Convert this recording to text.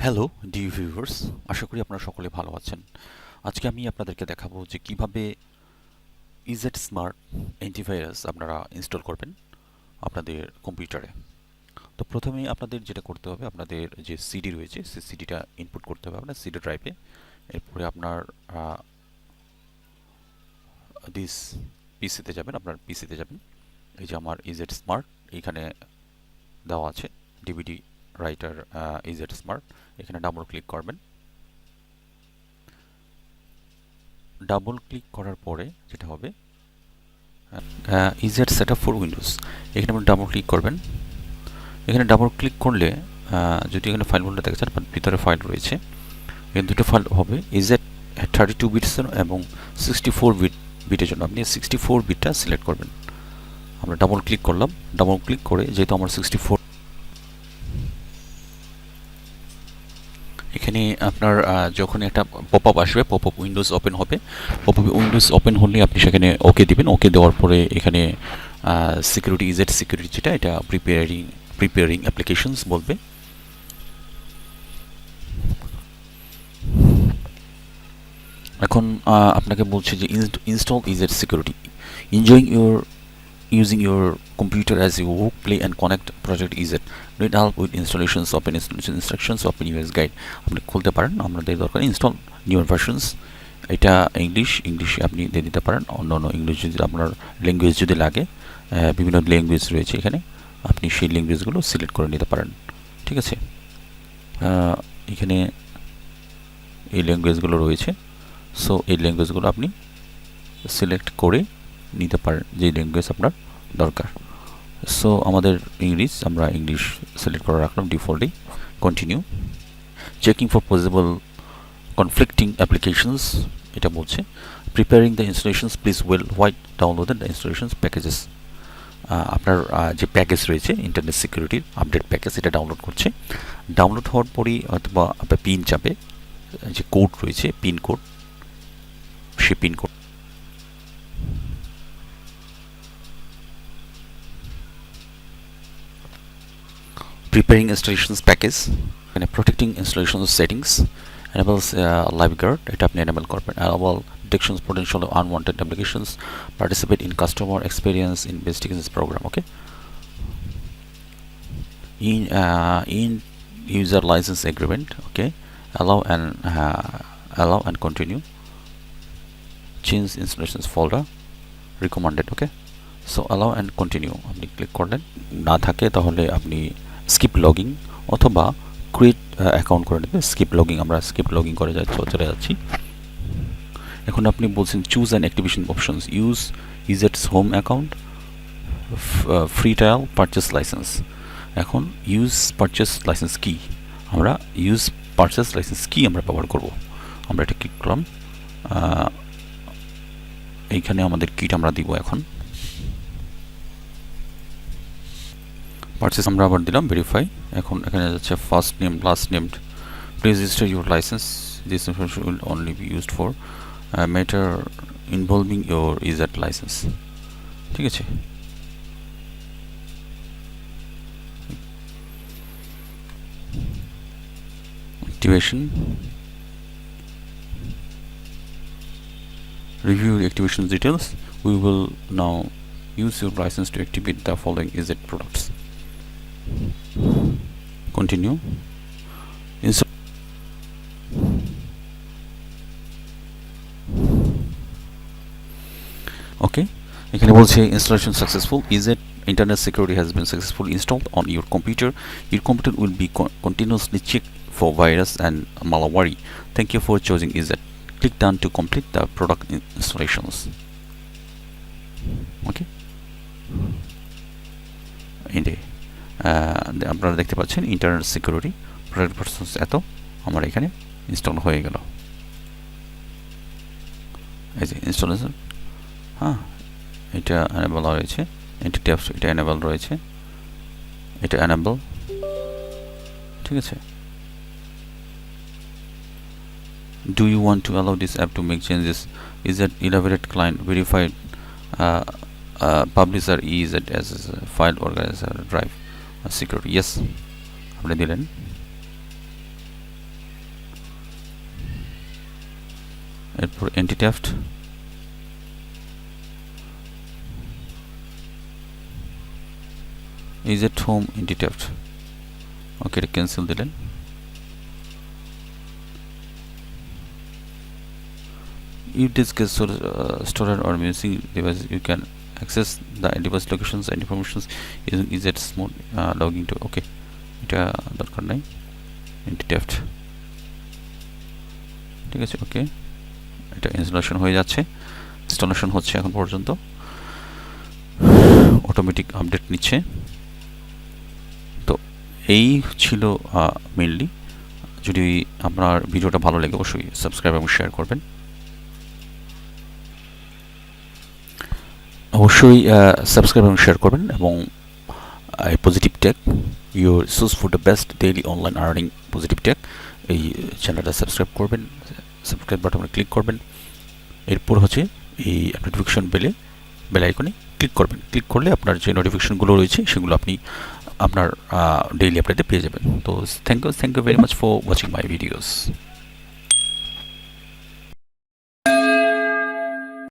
Hello dear viewers, আশা করি আপনারা সকলে ভালো আছেন। আজকে আমি আপনাদেরকে দেখাবো যে কিভাবে ইজেট স্মার্ট অ্যান্টিভাইরাস আপনারা ইনস্টল করবেন আপনাদের কম্পিউটারে। তো প্রথমেই আপনাদের যেটা করতে হবে, আপনাদের যে সিডি রয়েছে সেই সিডিটা ইনপুট করতে হবে আপনার সিডি ড্রাইভে। এরপরে আপনার দিস পিসিতে যাবেন, আপনার পিসিতে যাবেন। এই যে আমার ইজেট স্মার্ট এইখানে দেওয়া আছে, ডিভিডি রাইটার ইজেট স্মার্ট। এখানে ডাবল ক্লিক করবেন। ডাবল ক্লিক করার পরে যেটা হবে ইজেট সেট আপ ফর উইন্ডোজ, এখানে আপনি ডাবল ক্লিক করবেন। এখানে ডাবল ক্লিক করলে যদি এখানে ফাইল ফোল্ডার দেখা যায়, ভিতরে ফাইল রয়েছে। এখানে দুটো ফাইল হবে, ইজেট 32 বিটস এবং 64 বিটের জন্য আপনি 64 বিটটা সিলেক্ট করবেন। আমরা ডাবল ক্লিক করলাম, ডাবল ক্লিক করে যেহেতু আমার 64, এখানে আপনার যখন একটা পপ আপ আসবে, পপ আপ উইন্ডোজ ওপেন হবে। পপ আপ উইন্ডোজ ওপেন হলে আপনি সেখানে ওকে দিবেন। ওকে দেওয়ার পরে এখানে সিকিউরিটি ইজেট সিকিউরিটি যেটা, এটা প্রিপেয়ারিং অ্যাপ্লিকেশনস বলবে। এখন আপনাকে বলছে যে install ESET security, enjoying your using your computer as you work, play and connect project ESET. Need help with installations, open installation instructions, open US guide. আপনি খুলতে পারেন, আমাদের দরকার ইনস্টল নিউর ভার্সনস। এটা ইংলিশে আপনি দিয়ে দিতে পারেন। অন্য ইংলিশ যদি আপনার ল্যাঙ্গুয়েজ যদি লাগে, বিভিন্ন ল্যাঙ্গুয়েজ রয়েছে এখানে, আপনি সেই ল্যাঙ্গুয়েজগুলো সিলেক্ট করে নিতে পারেন। ঠিক আছে, এখানে এই ল্যাঙ্গুয়েজগুলো রয়েছে। সো এই ল্যাঙ্গুয়েজগুলো আপনি সিলেক্ট করে নিতে পারেন যে ল্যাঙ্গুয়েজ আপনার দরকার। সো আমাদের ইংলিশ, আমরা ইংলিশ সিলেক্ট করে রাখলাম defaultly. Continue. Checking for possible conflicting applications, এটা বলছে। Preparing the installations, please wait while downloaded the installations packages. আপনার যে প্যাকেজ রয়েছে ইন্টারনেট সিকিউরিটির আপডেট প্যাকেজ, এটা ডাউনলোড করছে। ডাউনলোড হওয়ার পরেই অথবা আপনার পিন চাপে, যে কোড রয়েছে পিন কোড, সে pin code preparing installations package, এখানে protecting installations settings, enables lifeguard, এটা আপনি enable করবেন। enable detections potential unwanted applications, participate in customer experience investigations program. Okay, in user license agreement. Okay, allow and continue. Change installations folder recommended. Okay, so allow and continue আপনি click করলেন। না থাকে তাহলে আপনি skip logging অথবা create account করে নেবেন। Skip logging, আমরা স্কিপ লগিং করে চলে যাচ্ছি। এখন আপনি বলছেন choose and activation options, use ESET's home account, free trial, purchase licence. এখন ইউজ পারচেস লাইসেন্স কি, আমরা ইউজ পারচেস লাইসেন্স কি আমরা ব্যবহার করব। আমরা এটা ক্লিক করলাম। এইখানে আমাদের কিট আমরা দিব। এখন পারচেস আমরা আবার দিলাম, ভেরিফাই। এখন এখানে যাচ্ছে first name last name, please register your licence, this information will only be used for matter involving your ESET licence. ঠিক আছে, activation, review the activation details. We will now use your license to activate the following ESET products. Continue. Okay, এখানে বলছে installation successful, ESET Internet Security has been successfully installed on your computer. Your computer will be continuously checked for virus and malware. Thank you for choosing ESET. Click down to complete the product installations. Okay, আপনারা দেখতে পাচ্ছেন internet security protect versions এত আমার এখানে install হয়ে গেল। এই যে ইনস্টলেশন, হ্যাঁ, এটা এনেবল রয়েছে। এন্টিটি অ্যাপস এটা এনেবল রয়েছে, এটা এনেবল। ঠিক আছে, do you want to allow this app to make changes? Is that elaborate client verified publisher is it as a file organizer drive security? Yes, আপনি দিলেন। এরপর এন্টি থ্যাফট, ESET হোম এন্টি থ্যাফট, ওকে এটা cancel দিলেন। If this gets stored or missing device, you can access the device locations and informations using ESET Smart logging to okay এটা দরকার নাই। Anti থ্যাফট ঠিক আছে, ওকে এটা ইনস্টলেশন হয়ে যাচ্ছে, ইনস্টলেশন হচ্ছে এখন পর্যন্ত, অটোমেটিক আপডেট নিচ্ছে। তো এই ছিল মেইনলি। যদি আপনার ভিডিওটা ভালো লাগে অবশ্যই সাবস্ক্রাইব এবং শেয়ার করবেন। অবশ্যই সাবস্ক্রাইব এবং শেয়ার করবেন এবং positive tech your source for the best daily online earning positive tech, এই চ্যানেলটা সাবস্ক্রাইব করবেন, সাবস্ক্রাইব বাটনে ক্লিক করবেন। এরপর হচ্ছে এই নোটিফিকেশন বেল আইকনে ক্লিক করবেন। ক্লিক করলে আপনার যে নোটিফিকেশনগুলো রয়েছে সেগুলো আপনি আপনার ডেইলি আপডেটে পেয়ে যাবেন। তো thank you very much for watching my videos.